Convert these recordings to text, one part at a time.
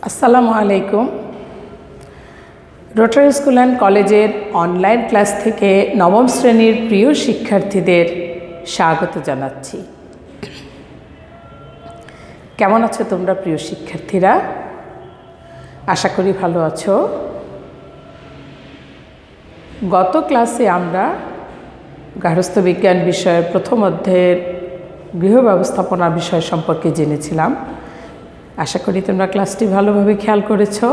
আসসালামু আলাইকুম। Rotary school and কলেজের অনলাইন ক্লাস থেকে নবম শ্রেণীর প্রিয় শিক্ষার্থীদের স্বাগত জানাচ্ছি। কেমন আছো তোমরা প্রিয় শিক্ষার্থীরা? আশা করি ভালো আছো। গত ক্লাসে আমরা গার্হস্থ্য বিজ্ঞান বিষয়ের প্রথম অধ্যায়ের গৃহ ব্যবস্থাপনা বিষয় সম্পর্কে জেনেছিলাম। আশা করি তোমরা ক্লাসটি ভালোভাবে খেয়াল করেছো,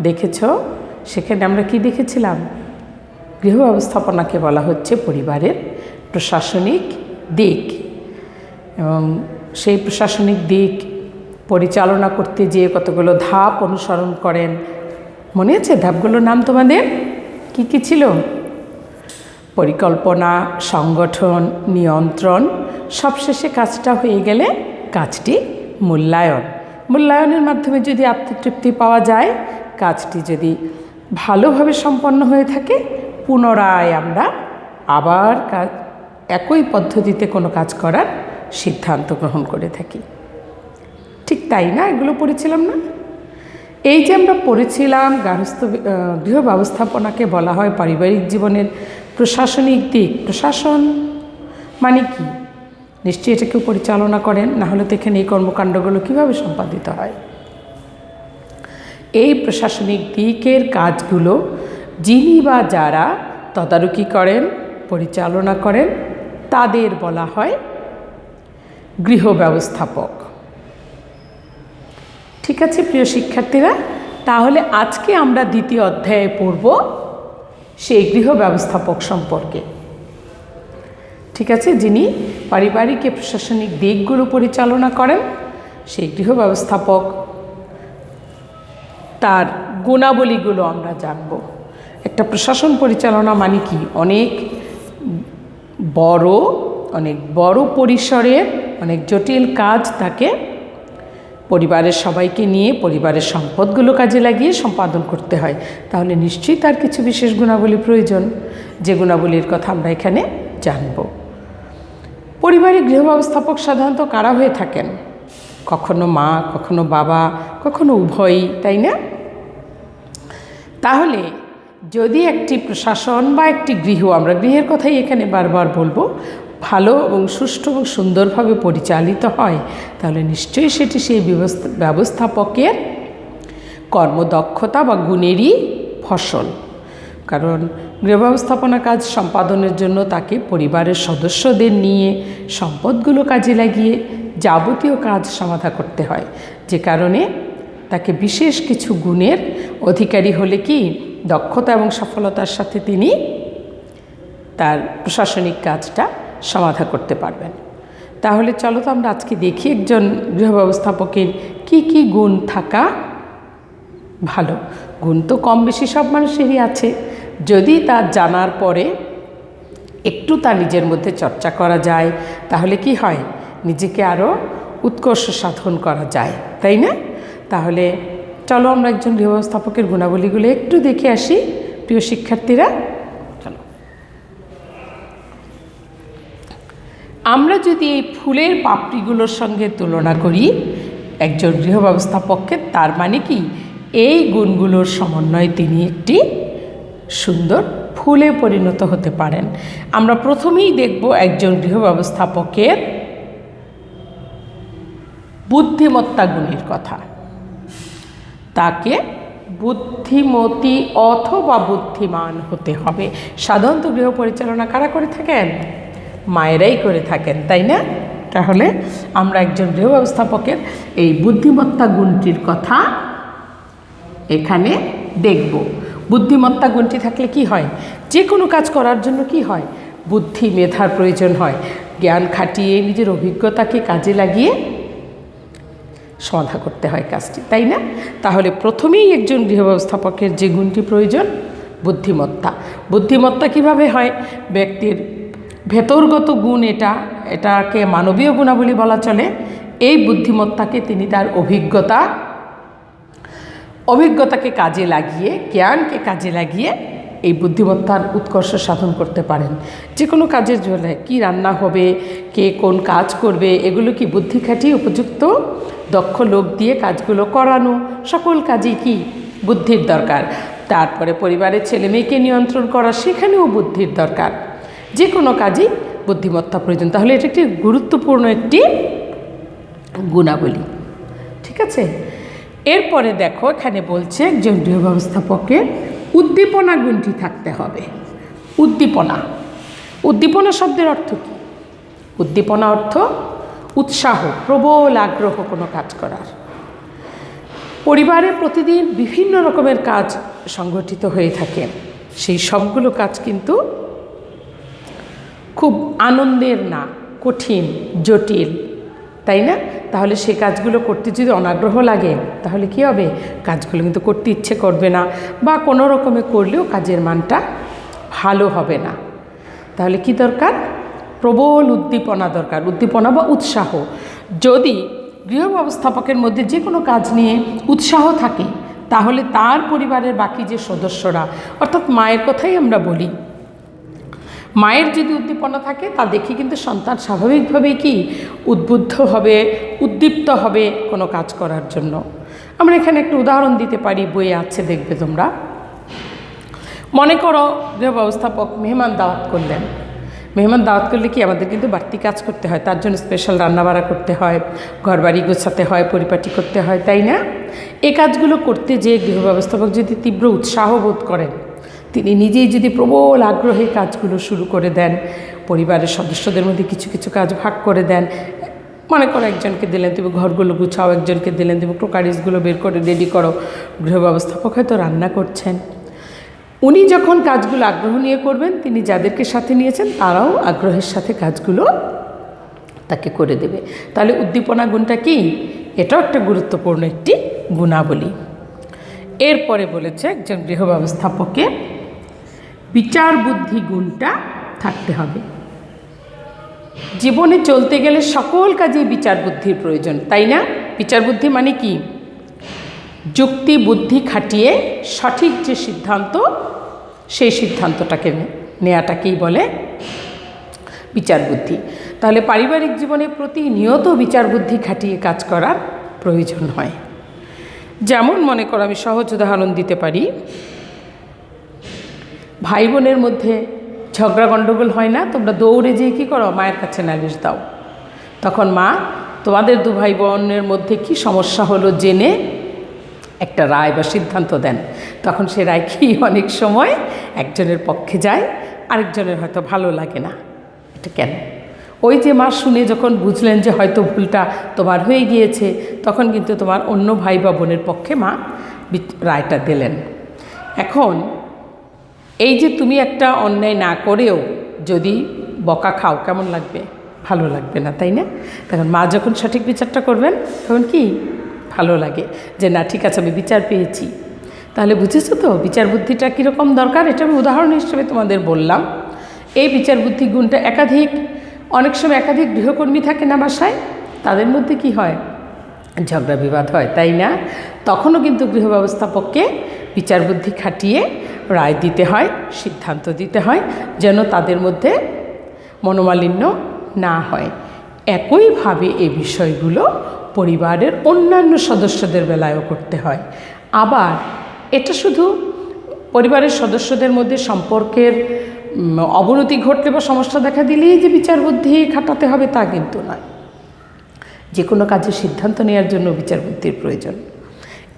দেখেছো। সেখানে আমরা কি দেখেছিলাম? গৃহ ব্যবস্থাপনাকে বলা হচ্ছে পরিবারের প্রশাসনিক দিক, এবং সেই প্রশাসনিক দিক পরিচালনা করতে যেয়ে কতগুলো ধাপ অনুসরণ করেন। মনে আছে ধাপগুলোর নাম তোমাদের কি কি ছিল? পরিকল্পনা, সংগঠন, নিয়ন্ত্রণ, সবশেষে কাজটা হয়ে গেলে কাজটি মূল্যায়ন। মূল্যায়নের মাধ্যমে যদি আত্মতৃপ্তি পাওয়া যায়, কাজটি যদি ভালোভাবে সম্পন্ন হয়ে থাকে, পুনরায় আমরা আবার একই পদ্ধতিতে কোনো কাজ করার সিদ্ধান্ত গ্রহণ করে থাকি। ঠিক তাই না? এগুলো পড়েছিলাম না? এই যে আমরা পড়েছিলাম গৃহ ব্যবস্থাপনাকে বলা হয় পারিবারিক জীবনের প্রশাসনিক দিক। প্রশাসন মানে কি? নিশ্চয়ই এটা কেউ পরিচালনা করেন, না হলে তো এখানে এই কর্মকাণ্ডগুলো কীভাবে সম্পাদিত হয়? এই প্রশাসনিক দিকের কাজগুলো যিনি বা যারা তদারকি করেন, পরিচালনা করেন, তাদের বলা হয় গৃহ ব্যবস্থাপক। ঠিক আছে প্রিয় শিক্ষার্থীরা, তাহলে আজকে আমরা দ্বিতীয় অধ্যায়ে পড়ব সেই গৃহ ব্যবস্থাপক সম্পর্কে। ঠিক আছে, যিনি পারিবারিক প্রশাসনিক দিকগুলো পরিচালনা করেন, সেই গৃহ ব্যবস্থাপক, তার গুণাবলীগুলো আমরা জানব। একটা প্রশাসন পরিচালনা মানে কি? অনেক বড় পরিসরের অনেক জটিল কাজ তাকে পরিবারের সবাইকে নিয়ে পরিবারের সম্পদগুলো কাজে লাগিয়ে সম্পাদন করতে হয়। তাহলে নিশ্চয়ই তার কিছু বিশেষ গুণাবলী প্রয়োজন, যে গুণাবলীর কথা আমরা এখানে জানব। পরিবারের গৃহ ব্যবস্থাপক সাধারণত কারা হয়ে থাকেন? কখনো মা, কখনো বাবা, কখনো উভয়ই, তাই না? তাহলে যদি একটি প্রশাসন বা একটি গৃহ, আমরা গৃহের কথাই এখানে বারবার বলবো, ভালো এবং সুষ্ঠু এবং সুন্দরভাবে পরিচালিত হয়, তাহলে নিশ্চয়ই সেটি সেই ব্যবস্থাপকের কর্মদক্ষতা বা গুণেরই ফসল। কারণ গৃহ ব্যবস্থাপনা কাজ সম্পাদনের জন্য তাকে পরিবারের সদস্যদের নিয়ে সম্পদগুলো কাজে লাগিয়ে যাবতীয় কাজ সমাধা করতে হয়, যে কারণে তাকে বিশেষ কিছু গুণের অধিকারী হলে কি দক্ষতা এবং সফলতার সাথে তিনি তার প্রশাসনিক কাজটা সমাধা করতে পারবেন। তাহলে চলো তো আমরা আজকে দেখি একজন গৃহ ব্যবস্থাপকের কি কি গুণ থাকা ভালো। গুণ তো কম বেশি সব মানুষেরই আছে, যদি তা জানার পরে একটু তা নিজের মধ্যে চর্চা করা যায়, তাহলে কি হয়? নিজেকে আরও উৎকর্ষ সাধন করা যায়, তাই না? তাহলে চলো আমরা একজন গৃহ ব্যবস্থাপকের গুণাবলীগুলো একটু দেখে আসি প্রিয় শিক্ষার্থীরা। চলো, আমরা যদি এই ফুলের পাপড়িগুলোর সঙ্গে তুলনা করি একজন গৃহ ব্যবস্থাপককে, তার মানে কি এই গুণগুলোর সমন্বয়ে তিনি একটি সুন্দর ফুলে পরিণত হতে পারেন। আমরা প্রথমেই দেখব একজন গৃহ ব্যবস্থাপকের বুদ্ধিমত্তা গুণের কথা। তাকে বুদ্ধিমতী অথবা বুদ্ধিমান হতে হবে। সাধারণত গৃহ পরিচালনা কারা করে থাকেন? মায়েরাই করে থাকেন, তাই না? তাহলে আমরা একজন গৃহ ব্যবস্থাপকের এই বুদ্ধিমত্তা গুণটির কথা এখানে দেখব। বুদ্ধিমত্তা গুণটি থাকলে কি হয়? যে কোনো কাজ করার জন্য কি হয়? বুদ্ধি, মেধার প্রয়োজন হয়। জ্ঞান খাটিয়ে নিজের অভিজ্ঞতাকে কাজে লাগিয়ে সমাধা করতে হয় কাজটি, তাই না? তাহলে প্রথমেই একজন গৃহ ব্যবস্থাপকের যে গুণটি প্রয়োজন, বুদ্ধিমত্তা। বুদ্ধিমত্তা কিভাবে হয়? ব্যক্তির ভেতরগত গুণ, এটাকে মানবীয় গুণাবলী বলা চলে। এই বুদ্ধিমত্তাকে তিনি তার অভিজ্ঞতাকে কাজে লাগিয়ে, জ্ঞানকে কাজে লাগিয়ে এই বুদ্ধিমত্তার উৎকর্ষ সাধন করতে পারেন। যে কোনো কাজের জন্য কী রান্না হবে, কে কোন কাজ করবে, এগুলো কি বুদ্ধি খাটিয়ে উপযুক্ত দক্ষ লোক দিয়ে কাজগুলো করানো, সকল কাজেই কি বুদ্ধির দরকার। তারপরে পরিবারের ছেলে মেয়েকে নিয়ন্ত্রণ করা, সেখানেও বুদ্ধির দরকার। যে কোনো কাজেই বুদ্ধিমত্তা প্রয়োজন। তাহলে এটা একটি গুরুত্বপূর্ণ একটি গুণাবলী। ঠিক আছে, এরপরে দেখো এখানে বলছে একজন গৃহ ব্যবস্থাপকের উদ্দীপনা গুণটি থাকতে হবে। উদ্দীপনা, উদ্দীপনা শব্দের অর্থ কী? উদ্দীপনা অর্থ উৎসাহ, প্রবল আগ্রহ কোনো কাজ করার। পরিবারে প্রতিদিন বিভিন্ন রকমের কাজ সংগঠিত হয়ে থাকে, সেই সবগুলো কাজ কিন্তু খুব আনন্দের না, কঠিন, জটিল, তাই না? তাহলে সে কাজগুলো করতে যদি অনাগ্রহ লাগে তাহলে কি হবে? কাজগুলো কিন্তু করতে ইচ্ছে করবে না, বা কোনো রকমে করলেও কাজের মানটা ভালো হবে না। তাহলে কি দরকার? প্রবল উদ্দীপনা দরকার, উদ্দীপনা বা উৎসাহ। যদি গৃহ ব্যবস্থাপকের মধ্যে যে কোনো কাজ নিয়ে উৎসাহ থাকে তাহলে তার পরিবারের বাকি যে সদস্যরা, অর্থাৎ মায়ের কথাই আমরা বলি, মায়ের যদি উদ্দীপনা থাকে তা দেখে কিন্তু সন্তান স্বাভাবিকভাবেই কি উদ্বুদ্ধ হবে, উদ্দীপ্ত হবে কোনো কাজ করার জন্য। আমরা এখানে একটা উদাহরণ দিতে পারি, বইয়ে আছে দেখবে তোমরা। মনে করো গৃহ ব্যবস্থাপক মেহমান দাওয়াত করলেন। মেহমান দাওয়াত করলে কি আমাদের কিন্তু বাড়তি কাজ করতে হয়, তার জন্য স্পেশাল রান্নাবাড়া করতে হয়, ঘরবাড়ি গোছাতে হয়, পরিপাটি করতে হয়, তাই না? এই কাজগুলো করতে যে গৃহ ব্যবস্থাপক যদি তীব্র উৎসাহ বোধ করেন, তিনি নিজেই যদি প্রবল আগ্রহে কাজগুলো শুরু করে দেন, পরিবারের সদস্যদের মধ্যে কিছু কিছু কাজ ভাগ করে দেন। মনে করো একজনকে দিলেন তুমি ঘরগুলো গুছাও, একজনকে দিলেন তুমি ক্রোকারিজগুলো বের করে রেডি করো। গৃহ ব্যবস্থাপক হয়তো রান্না করছেন, উনি যখন কাজগুলো আগ্রহ নিয়ে করবেন, তিনি যাদেরকে সাথে নিয়েছেন তারাও আগ্রহের সাথে কাজগুলো তাকে করে দেবে। তাহলে উদ্দীপনা গুণটা কি? এটাও একটা গুরুত্বপূর্ণ একটি গুণাবলী। এরপরে বলেছে একজন গৃহ ব্যবস্থাপকের বিচার বুদ্ধি গুণটা থাকতে হবে। জীবনে চলতে গেলে সকল কাজেই বিচার বুদ্ধির প্রয়োজন, তাই না? বিচার বুদ্ধি মানে কি? যুক্তি বুদ্ধি খাটিয়ে সঠিক যে সিদ্ধান্ত, সেই সিদ্ধান্তটাকে নেওয়াটাকেই বলে বিচার বুদ্ধি। তাহলে পারিবারিক জীবনে প্রতিনিয়ত বিচার বুদ্ধি খাটিয়ে কাজ করার প্রয়োজন হয়। যেমন মনে করো, আমি সহজ উদাহরণ দিতে পারি, ভাই বোনের মধ্যে ঝগড়া গণ্ডগোল হয় না, তোমরা দৌড়ে যেয়ে কী করো? মায়ের কাছে নালিশ দাও। তখন মা তোমাদের দু ভাই বোনের মধ্যে কি সমস্যা হলো জেনে একটা রায় বা সিদ্ধান্ত দেন। তখন সে রায় কি অনেক সময় একজনের পক্ষে যায়, আরেকজনের হয়তো ভালো লাগে না। এটা কেন? ওই যে মা শুনে যখন বুঝলেন যে হয়তো ভুলটা তোমার হয়ে গিয়েছে, তখন কিন্তু তোমার অন্য ভাই বা বোনের পক্ষে মা রায়টা দিলেন। এখন এই যে তুমি একটা অন্যায় না করেও যদি বকা খাও, কেমন লাগবে? ভালো লাগবে না, তাই না? তখন মা যখন সঠিক বিচারটা করবেন তখন কি ভালো লাগে যে না, ঠিক আছে, আমি বিচার পেয়েছি। তাহলে বুঝেছো তো বিচার বুদ্ধিটা কীরকম দরকার? এটা আমি উদাহরণ হিসেবে তোমাদের বললাম। এই বিচার বুদ্ধি গুণটা অনেক সময় একাধিক গৃহকর্মী থাকে না বাসায়, তাদের মধ্যে কি হয়? ঝগড়া বিবাদ হয়, তাই না? তখনও কিন্তু গৃহ ব্যবস্থাপককে বিচার বুদ্ধি খাটিয়ে রায় দিতে হয়, সিদ্ধান্ত দিতে হয়, যেন তাদের মধ্যে মনোমালিন্য না হয়। একইভাবে এই বিষয়গুলো পরিবারের অন্যান্য সদস্যদের বেলায়ও করতে হয়। আবার এটা শুধু পরিবারের সদস্যদের মধ্যে সম্পর্কের অবনতি ঘটলে বা সমস্যা দেখা দিলেই যে বিচার বুদ্ধি খাটাতে হবে তা কিন্তু নয়। যে কোনো কাজের সিদ্ধান্ত নেওয়ার জন্য বিচার বুদ্ধির প্রয়োজন।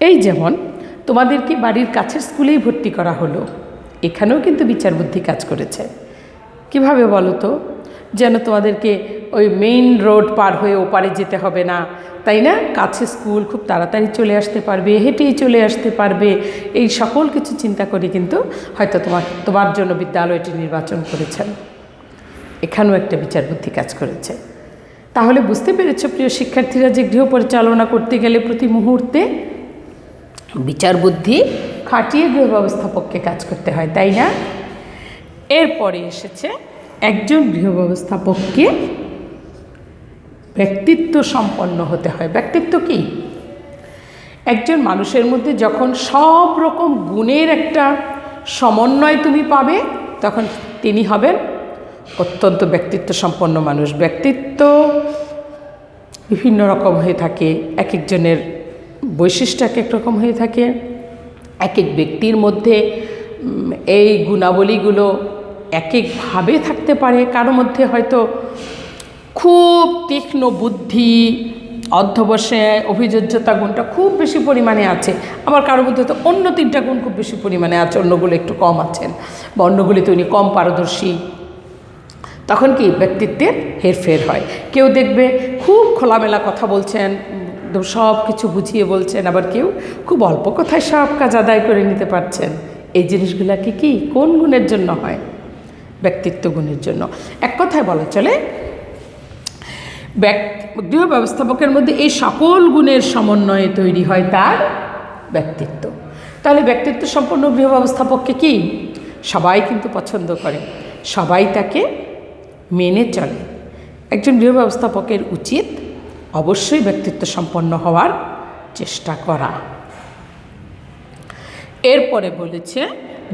এই যেমন তোমাদেরকে বাড়ির কাছের স্কুলেই ভর্তি করা হলো, এখানেও কিন্তু বিচার বুদ্ধি কাজ করেছে। কিভাবে বলো তো? যেন তোমাদেরকে ওই মেইন রোড পার হয়ে ওপারে যেতে হবে না, তাই না? কাছে স্কুল, খুব তাড়াতাড়ি চলে আসতে পারবে, হেঁটেই চলে আসতে পারবে, এই সকল কিছু চিন্তা করে কিন্তু হয়তো তোমার জন্য বিদ্যালয়টি নির্বাচন করেছেন। এখানেও একটা বিচার বুদ্ধি কাজ করেছে। তাহলে বুঝতে পেরেছ প্রিয় শিক্ষার্থীরা যে গৃহ পরিচালনা করতে গেলে প্রতি মুহূর্তে বিচার বুদ্ধি খাটিয়ে গৃহ ব্যবস্থাপককে কাজ করতে হয়, তাই না? এরপরে এসেছে একজন গৃহ ব্যবস্থাপককে ব্যক্তিত্ব সম্পন্ন হতে হয়। ব্যক্তিত্ব কি? একজন মানুষের মধ্যে যখন সব রকম গুণের একটা সমন্বয় তুমি পাবে, তখন তিনি হবেন অত্যন্ত ব্যক্তিত্ব সম্পন্ন মানুষ। ব্যক্তিত্ব বিভিন্ন রকম হয়ে থাকে, এক একজনের বৈশিষ্ট্য এক এক রকম হয়ে থাকে, এক এক ব্যক্তির মধ্যে এই গুণাবলীগুলো এক একভাবে থাকতে পারে। কারো মধ্যে হয়তো খুব তীক্ষ্ণ বুদ্ধি, অধ্যবসায়, অভিযোজ্যতা গুণটা খুব বেশি পরিমাণে আছে, আবার কারোর মধ্যে তো অন্য 3টা গুণ খুব বেশি পরিমাণে আছে, অন্যগুলো একটু কম আছেন বা অন্যগুলিতে উনি কম পারদর্শী। তখন কি ব্যক্তিত্বের হেরফের হয়। কেউ দেখবে খুব খোলামেলা কথা বলছেন, সব কিছু বুঝিয়ে বলছেন, আবার কেউ খুব অল্প কথায় সব কাজ আদায় করে নিতে পারছেন। এই জিনিসগুলা কি কোন গুণের জন্য হয়? ব্যক্তিত্ব গুণের জন্য। এক কথায় বলা চলে গৃহ ব্যবস্থাপকের মধ্যে এই সকল গুণের সমন্বয়ে তৈরি হয় তার ব্যক্তিত্ব। তাহলে ব্যক্তিত্ব সম্পন্ন গৃহ ব্যবস্থাপককে কি সবাই কিন্তু পছন্দ করে, সবাই তাকে মেনে চলে। একজন গৃহ ব্যবস্থাপকের উচিত অবশ্যই ব্যক্তিত্ব সম্পন্ন হওয়ার চেষ্টা করা। এরপরে বলেছে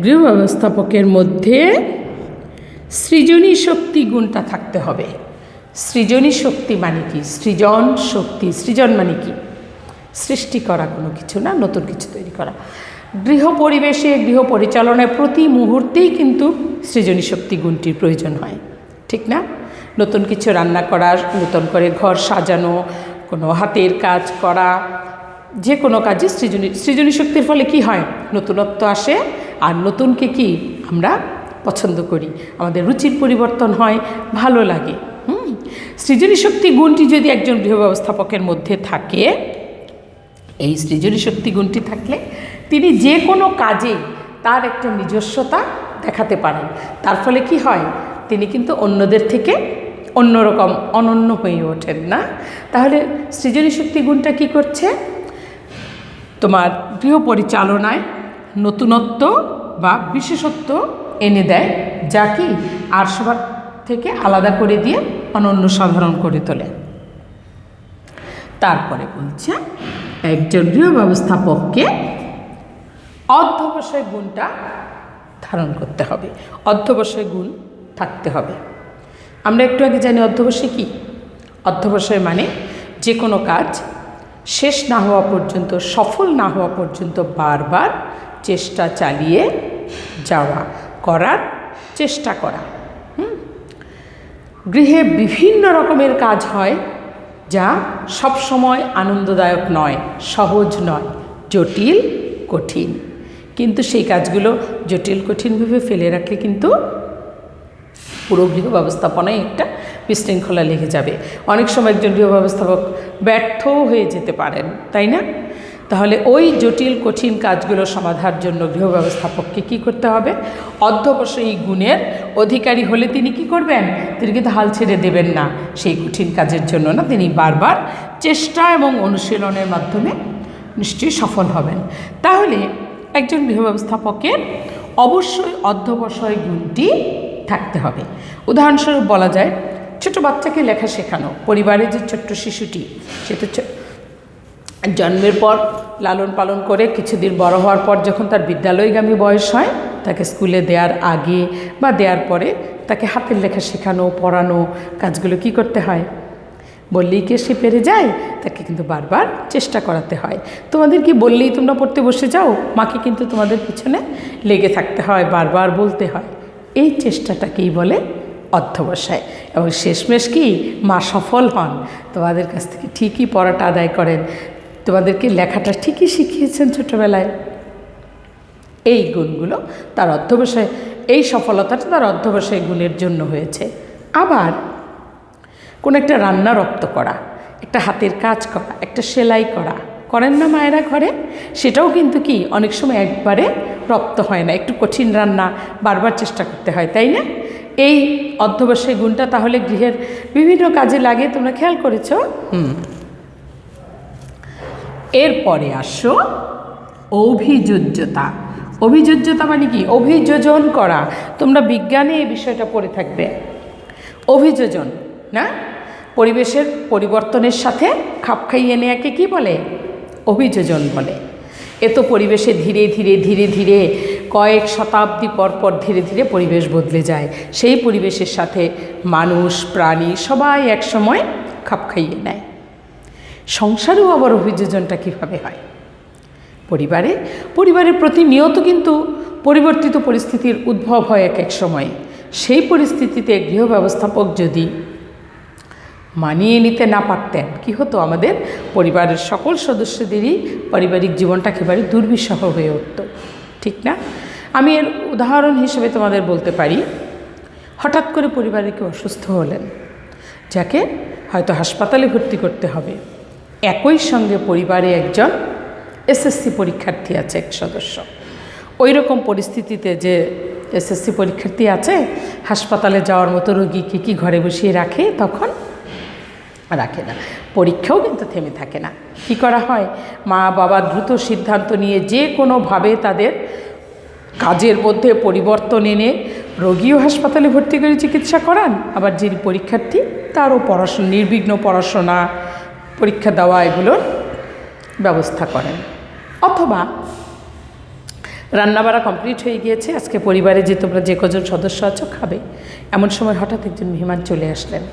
গৃহ ব্যবস্থাপকের মধ্যে সৃজনী শক্তি গুণটা থাকতে হবে। সৃজনী শক্তি মানে কি? সৃজন শক্তি, সৃজন মানে কি? সৃষ্টি করা কোনো কিছু না, নতুন কিছু তৈরি করা। গৃহ পরিবেশে, গৃহ পরিচালনায় প্রতি মুহূর্তেই কিন্তু সৃজনী শক্তি গুণটির প্রয়োজন হয়, ঠিক না? নতুন কিছু রান্না করা, নতুন করে ঘর সাজানো, কোনো হাতের কাজ করা, যে কোনো কাজে সৃজনী শক্তির ফলে কি হয়? নতুনত্ব আসে, আর নতুনকে কি আমরা পছন্দ করি, আমাদের রুচির পরিবর্তন হয়, ভালো লাগে। সৃজনী শক্তি গুণটি যদি একজন গৃহ ব্যবস্থাপকের মধ্যে থাকে, এই সৃজনী শক্তি গুণটি থাকলে তিনি যে কোনো কাজে তার একটা নিজস্বতা দেখাতে পারেন। তার ফলে কি হয়? তিনি কিন্তু অন্যদের থেকে অন্যরকম, অনন্য হয়ে ওঠেন না? তাহলে সৃজনী শক্তি গুণটা কি করছে? তোমার গৃহ পরিচালনায় নতুনত্ব বা বিশেষত্ব এনে দেয়, যা কি আর সবার থেকে আলাদা করে দিয়ে অনন্য সাধারণ করে তোলে। তারপরে বলছে একজন গৃহ ব্যবস্থাপককে অধ্যবসায় গুণটা ধারণ করতে হবে, অধ্যবসায় গুণ থাকতে হবে। আমরা একটু আগে জানি অধ্যবসায় কি? অধ্যবসায় মানে যে কোনো কাজ শেষ না হওয়া পর্যন্ত, সফল না হওয়া পর্যন্ত বারবার চেষ্টা চালিয়ে যাওয়া, করার চেষ্টা করা। গৃহে বিভিন্ন রকমের কাজ হয় যা সব সময় আনন্দদায়ক নয়, সহজ নয়, জটিল কঠিন। কিন্তু সেই কাজগুলো জটিল কঠিনভাবে ফেলে রাখলে কিন্তু পুরো গৃহ ব্যবস্থাপনায় একটা বিশৃঙ্খলা লেগে যাবে। অনেক সময় একজন গৃহ ব্যবস্থাপক ব্যর্থও হয়ে যেতে পারেন, তাই না? তাহলে ওই জটিল কঠিন কাজগুলো সমাধানের জন্য গৃহ ব্যবস্থাপককে কী করতে হবে? অধ্যবসায়ী গুণের অধিকারী হলে তিনি কি করবেন? তিনি কিন্তু হাল ছেড়ে দেবেন না সেই কঠিন কাজের জন্য, না, তিনি বারবার চেষ্টা এবং অনুশীলনের মাধ্যমে নিশ্চয়ই সফল হবেন। তাহলে একজন গৃহ ব্যবস্থাপকের অবশ্যই অধ্যবসায় গুণটি থাকতে হবে। উদাহরণস্বরূপ বলা যায়, ছোট বাচ্চাকে লেখা শেখানো। পরিবারের যে ছোট্ট শিশুটি, সেটা জন্মের পর লালন পালন করে কিছুদিন বড় হওয়ার পর যখন তার বিদ্যালয়গামী বয়স হয়, তাকে স্কুলে দেওয়ার আগে বা দেওয়ার পরে তাকে হাতের লেখা শেখানো, পড়ানো কাজগুলো কি করতে হয়? বললেই কি সে পেরে যায়? তাকে কিন্তু বারবার চেষ্টা করাতে হয়। তোমাদের কি বললেই তোমরা পড়তে বসে যাও? মাকে কিন্তু তোমাদের পিছনে লেগে থাকতে হয়, বারবার বলতে হয়। এই চেষ্টাটাকেই বলে অধ্যবসায়। এবং শেষমেশ কি মা সফল হন, তোমাদের কাছ থেকে ঠিকই পড়াটা আদায় করেন, তোমাদেরকে লেখাটা ঠিকই শিখিয়েছেন ছোটোবেলায়। এই গুণগুলো তার অধ্যবসায়, এই সফলতাটা তার অধ্যবসায় গুণের জন্য হয়েছে। আবার কোনো একটা রান্না রপ্ত করা, একটা হাতের কাজ করা, একটা সেলাই করা, করেন না মায়েরা ঘরে? সেটাও কিন্তু কি অনেক সময় একবারে রপ্ত হয় না, একটু কঠিন রান্না বারবার চেষ্টা করতে হয়, তাই না? এই অধ্যবসায় গুণটা তাহলে গৃহের বিভিন্ন কাজে লাগে, তোমরা খেয়াল করেছো? এরপরে আসো অভিযোজ্যতা। অভিযোজ্যতা মানে কি? অভিযোজন করা। তোমরা বিজ্ঞানে এই বিষয়টা পড়ে থাকবে। অভিযোজন, না, পরিবেশের পরিবর্তনের সাথে খাপ খাইয়ে নেওয়াকে কি বলে? অভিযোজন বলে। এ তো পরিবেশে ধীরে ধীরে ধীরে ধীরে কয়েক শতাব্দী পর পর ধীরে ধীরে পরিবেশ বদলে যায়। সেই পরিবেশের সাথে মানুষ, প্রাণী সবাই একসময় খাপ খাইয়ে নেয়। সংসারেও আবার অভিযোজনটা কীভাবে হয়? পরিবারের প্রতিনিয়ত কিন্তু পরিবর্তিত পরিস্থিতির উদ্ভব হয় এক এক সময়ে। সেই পরিস্থিতিতে গৃহ ব্যবস্থাপক যদি মানিয়ে নিতে না পারতেন, কি হতো? আমাদের পরিবারের সকল সদস্যদেরই পারিবারিক জীবনটা একেবারে দুর্বিষহ হয়ে উঠত, ঠিক না? আমি এর উদাহরণ হিসেবে তোমাদের বলতে পারি, হঠাৎ করে পরিবারে কেউ অসুস্থ হলেন, যাকে হয়তো হাসপাতালে ভর্তি করতে হবে। একই সঙ্গে পরিবারে একজন এসএসসি পরীক্ষার্থী আছে, এক সদস্য। ওই রকম পরিস্থিতিতে যে এসএসসি পরীক্ষার্থী আছে, হাসপাতালে যাওয়ার মতো রোগীকে কি ঘরে বসিয়ে রাখে? তখন রাখে না। পরীক্ষাও কিন্তু থেমে থাকে না। কি করা হয়? মা বাবা দ্রুত সিদ্ধান্ত নিয়ে যে কোনোভাবে তাদের কাজের মধ্যে পরিবর্তন এনে রোগীও হাসপাতালে ভর্তি করে চিকিৎসা করান, আবার যিনি পরীক্ষার্থী তারও নির্বিঘ্ন পড়াশোনা, পরীক্ষা দেওয়া এগুলোর ব্যবস্থা করেন। অথবা রান্নাবাড়া কমপ্লিট হয়ে গিয়েছে, আজকে পরিবারে যে তোমরা যে কজন সদস্য আছো খাবে, এমন সময় হঠাৎ একজন মেহমান চলে আসলেন।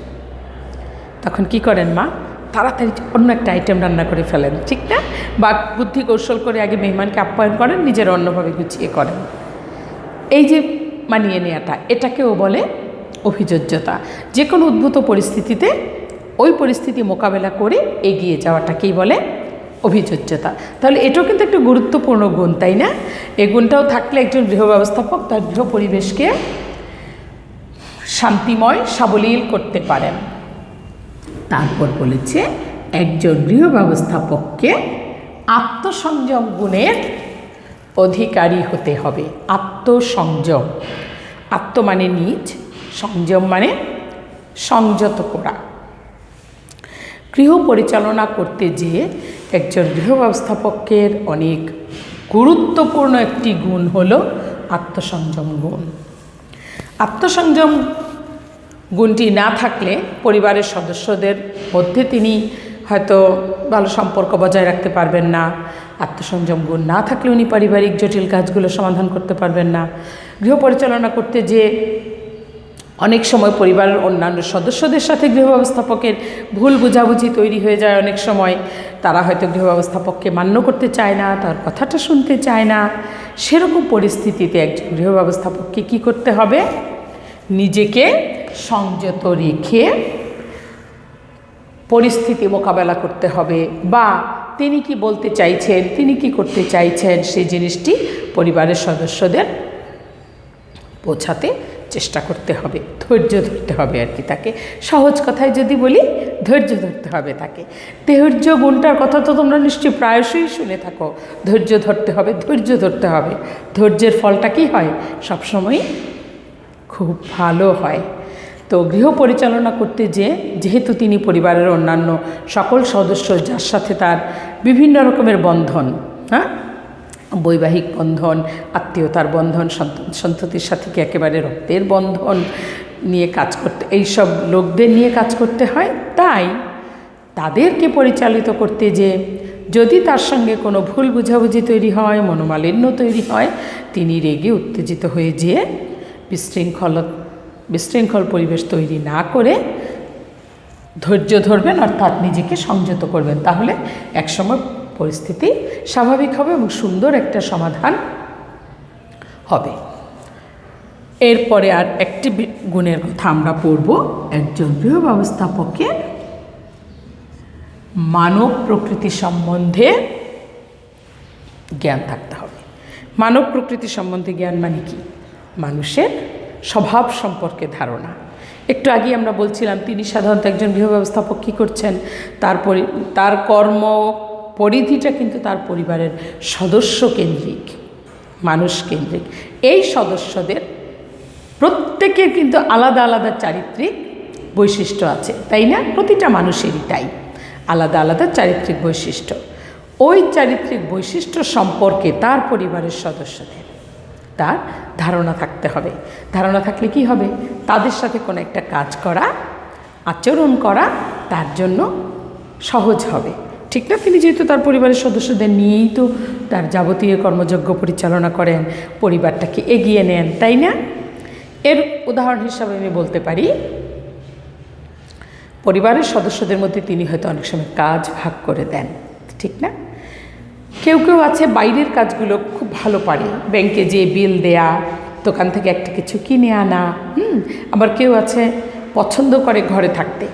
তখন কি করেন মা? তাড়াতাড়ি অন্য একটা আইটেম রান্না করে ফেলেন, ঠিক না? বা বুদ্ধি কৌশল করে আগে মেহমানকে আপ্যায়ন করেন, নিজের অন্যভাবে গুছিয়ে করেন। এই যে মানিয়ে নেওয়াটা, এটাকেও বলে অভিযোজ্যতা। যে কোনো উদ্ভূত পরিস্থিতিতে ওই পরিস্থিতি মোকাবেলা করে এগিয়ে যাওয়াটাকেই বলে অভিযোজ্যতা। তাহলে এটাও কিন্তু একটা গুরুত্বপূর্ণ গুণ, তাই না? এই গুণটাও থাকলে একজন গৃহ ব্যবস্থাপক তার গৃহ পরিবেশকে শান্তিময়, সাবলীল করতে পারেন। তারপর বলেছে একজন গৃহ ব্যবস্থাপককে আত্মসংযম গুণের অধিকারী হতে হবে। আত্মসংযম, আত্ম মানে নিজ, সংযম মানে সংযত করা। গৃহ পরিচালনা করতে যেয়ে একজন গৃহ ব্যবস্থাপকের অনেক গুরুত্বপূর্ণ একটি গুণ হলো আত্মসংযম গুণ। আত্মসংযম গুণটি না থাকলে পরিবারের সদস্যদের মধ্যে তিনি হয়তো ভালো সম্পর্ক বজায় রাখতে পারবেন না। আত্মসংযম গুণ না থাকলে উনি পারিবারিক জটিল কাজগুলো সমাধান করতে পারবেন না। গৃহ পরিচালনা করতে যে অনেক সময় পরিবারের অন্যান্য সদস্যদের সাথে গৃহ ব্যবস্থাপকের ভুল বোঝাবুঝি তৈরি হয়ে যায়। অনেক সময় তারা হয়তো গৃহ ব্যবস্থাপককে মান্য করতে চায় না, তার কথাটা শুনতে চায় না। সেরকম পরিস্থিতিতে একজন গৃহ ব্যবস্থাপককে কী করতে হবে? নিজেকে সংযত রেখে পরিস্থিতি মোকাবেলা করতে হবে, বা তিনি কি বলতে চাইছেন, তিনি কি করতে চাইছেন, সেই জিনিসটি পরিবারের সদস্যদের পৌঁছাতে চেষ্টা করতে হবে। ধৈর্য ধরতে হবে আর কি। তাকে সহজ কথায় যদি বলি, ধৈর্য ধরতে হবে তাকে। ধৈর্য গুণটার কথা তো তোমরা নিশ্চয়ই প্রায়শই শুনে থাকো। ধৈর্য ধরতে হবে, ধৈর্য ধরতে হবে। ধৈর্যের ফলটা কি হয়? সবসময় খুব ভালো হয়। তো গৃহ পরিচালনা করতে যেহেতু তিনি পরিবারের অন্যান্য সকল সদস্য, যার সাথে তার বিভিন্ন রকমের বন্ধন, বৈবাহিক বন্ধন, আত্মীয়তার বন্ধন, সন্ততির সাথে কি একেবারে রক্তের বন্ধন নিয়ে কাজ করতে, এইসব লোকদের নিয়ে কাজ করতে হয়। তাই তাদেরকে পরিচালিত করতে যদি তার সঙ্গে কোনো ভুল বুঝাবুঝি তৈরি হয়, মনোমালিন্য তৈরি হয়, তিনি রেগে উত্তেজিত হয়ে যেয়ে বিশৃঙ্খল পরিবেশ তৈরি না করে ধৈর্য ধরবেন, অর্থাৎ নিজেকে সংযত করবেন। তাহলে একসময় পরিস্থিতি স্বাভাবিক হবে এবং সুন্দর একটা সমাধান হবে। এরপরে আর একটি গুণের কথা আমরা পড়ব। একজন গৃহ ব্যবস্থাপকের মানব প্রকৃতি সম্বন্ধে জ্ঞান থাকতে হবে। মানব প্রকৃতি সম্বন্ধে জ্ঞান মানে কি? মানুষের স্বভাব সম্পর্কে ধারণা। একটু আগে আমরা বলছিলাম, তিনি সাধারণত একজন গৃহ ব্যবস্থাপক কী করছেন, তার কর্ম পরিধিটা কিন্তু তার পরিবারের সদস্য কেন্দ্রিক, মানুষ কেন্দ্রিক। এই সদস্যদের প্রত্যেকের কিন্তু আলাদা আলাদা চারিত্রিক বৈশিষ্ট্য আছে, তাই না? প্রতিটা মানুষেরই তাই আলাদা আলাদা চারিত্রিক বৈশিষ্ট্য। ওই চারিত্রিক বৈশিষ্ট্য সম্পর্কে তার পরিবারের সদস্যদের তার ধারণা থাকতে হবে। ধারণা থাকলে কি হবে? তাদের সাথে কোনো একটা কাজ করা, আচরণ করা তার জন্য সহজ হবে। ঠিক না? তিনি যেহেতু তার পরিবারের সদস্যদের নিয়েই তো তার যাবতীয় কর্মযজ্ঞ পরিচালনা করেন, পরিবারটাকে এগিয়ে নেন, তাই না? এর উদাহরণ হিসাবে আমি বলতে পারি, পরিবারের সদস্যদের মধ্যে তিনি হয়তো অনেক সময় কাজ ভাগ করে দেন, ঠিক না? কেউ কেউ আছে বাইরের কাজগুলো খুব ভালো পারে, ব্যাংকে যেয়ে বিল দেয়া, দোকান থেকে একটা কিছু কিনে আনা, আবার কেউ আছে পছন্দ করে ঘরে থাকতে,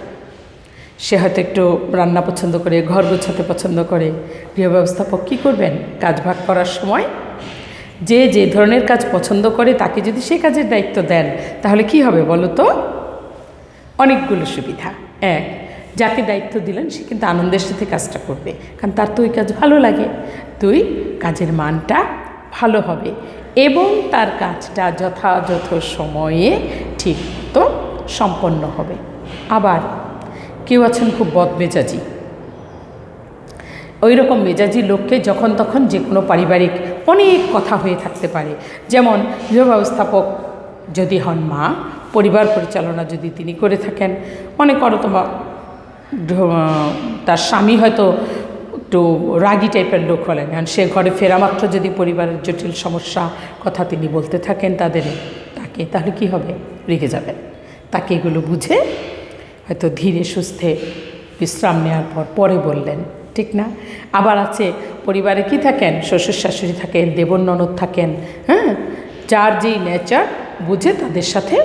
সে হয়তো একটু রান্না পছন্দ করে, ঘর গোছাতে পছন্দ করে। গৃহ ব্যবস্থাপক কী করবেন? কাজ ভাগ করার সময় যে যে ধরনের কাজ পছন্দ করে তাকে যদি সে কাজের দায়িত্ব দেন, তাহলে কি হবে বলো তো? অনেকগুলো সুবিধা। এক, যাকে দায়িত্ব দিলেন সে কিন্তু আনন্দের সাথে কাজটা করবে, কারণ তার তো ওই কাজ ভালো লাগে। দুই, কাজের মানটা ভালো হবে এবং তার কাজটা যথাযথ সময়ে ঠিক মতো সম্পন্ন হবে। আবার কেউ আছেন খুব বদমেজাজি, ওই রকম মেজাজি লোককে যখন তখন যে কোনো পারিবারিক অনেক কথা হয়ে থাকতে পারে। যেমন গৃহ ব্যবস্থাপক যদি হন মা, পরিবার পরিচালনা যদি তিনি করে থাকেন, মনে করো তোমার তার স্বামী হয়তো একটু রাগী টাইপের লোক হলেন, কারণ সে ঘরে ফেরা মাত্র যদি পরিবারের জটিল সমস্যা কথা তিনি বলতে থাকেন তাকে, তাহলে কি হবে? রেগে যাবেন। তাকে এগুলো বুঝে হয়তো ধীরে সুস্থে বিশ্রাম নেওয়ার পরে বললেন, ঠিক না? আবার আছে পরিবারে কি থাকেন, শ্বশুর শাশুড়ি থাকেন, দেবর ননদ থাকেন, হ্যাঁ, যার যেই নেচার বুঝে তাদের সাথে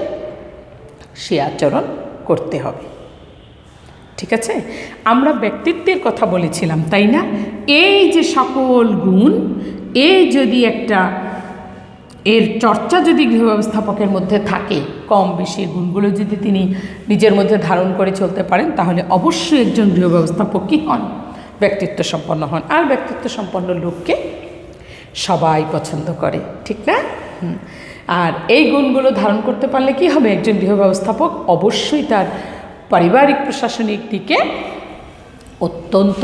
সে আচরণ করতে হবে, ঠিক আছে? আমরা ব্যক্তিত্বের কথা বলেছিলাম, তাই না? এই যে সকল গুণ, এই যদি এর চর্চা যদি গৃহ ব্যবস্থাপকের মধ্যে থাকে, কম বেশি গুণগুলো যদি তিনি নিজের মধ্যে ধারণ করে চলতে পারেন, তাহলে অবশ্যই একজন গৃহ ব্যবস্থাপক কী হন? ব্যক্তিত্ব সম্পন্ন হন। আর ব্যক্তিত্ব সম্পন্ন লোককে সবাই পছন্দ করে, ঠিক না? আর এই গুণগুলো ধারণ করতে পারলে কি হবে? একজন গৃহ ব্যবস্থাপক অবশ্যই তার পারিবারিক প্রশাসনিক দিকে অত্যন্ত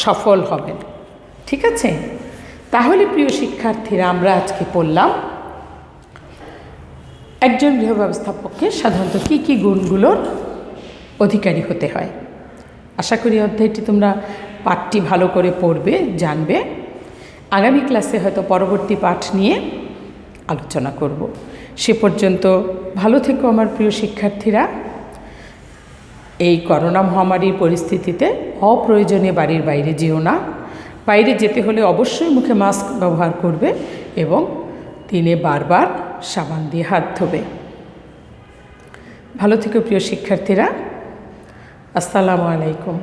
সফল হবেন, ঠিক আছে? তাহলে প্রিয় শিক্ষার্থীরা, আমরা আজকে পড়লাম একজন গৃহ ব্যবস্থাপককে সাধারণত কী কী গুণগুলোর অধিকারী হতে হয়। আশা করি অধ্যায়টি তোমরা পাঠটি ভালো করে পড়বে, জানবে। আগামী ক্লাসে হয়তো পরবর্তী পাঠ নিয়ে আলোচনা করব। সে পর্যন্ত ভালো থেকো আমার প্রিয় শিক্ষার্থীরা। এই করোনা মহামারীর পরিস্থিতিতে অপ্রয়োজনে বাড়ির বাইরে যেও না। বাইরে যেতে হলে অবশ্যই মুখে মাস্ক ব্যবহার করবে এবং দিনে বারবার সাবান দিয়ে হাত ধোবে। ভালো থেকো প্রিয় শিক্ষার্থীরা। আসসালামু আলাইকুম।